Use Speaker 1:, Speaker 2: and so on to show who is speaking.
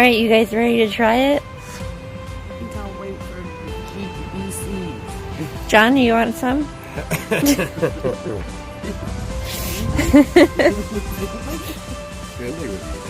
Speaker 1: Alright, you guys ready to try it?
Speaker 2: I can't wait for GBC.
Speaker 1: John, you want some?
Speaker 3: Friendly with you.